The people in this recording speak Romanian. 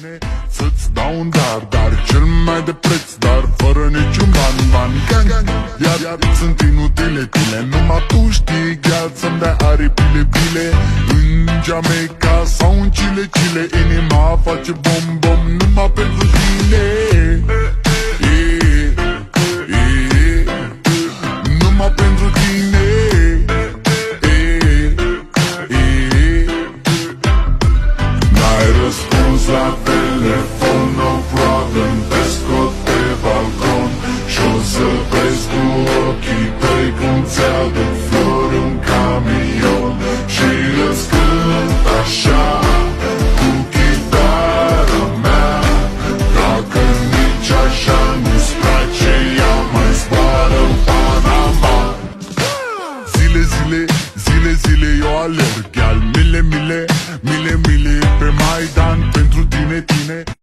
tine. Să-ți dau un dar cel mai de preț, dar fără niciun ban. Gang, iar sunt inutile tine. Numai tu știi, gheal, să-mi dai aripile. În Jamaica sau în Chile, inima face bom numai pentru tine. Numai pentru tine. N-ai răspuns la telefon, no problem. Te scot pe balcon și-o să vezi cu ochii tăi cum ți-aduc flori în camion. Și îți cânt așa cu chitara mea. Dacă nici așa nu-ți place, ea mai zboară în Panama. Zile eu alerg, gheal, mile pe Maidan pentru tine.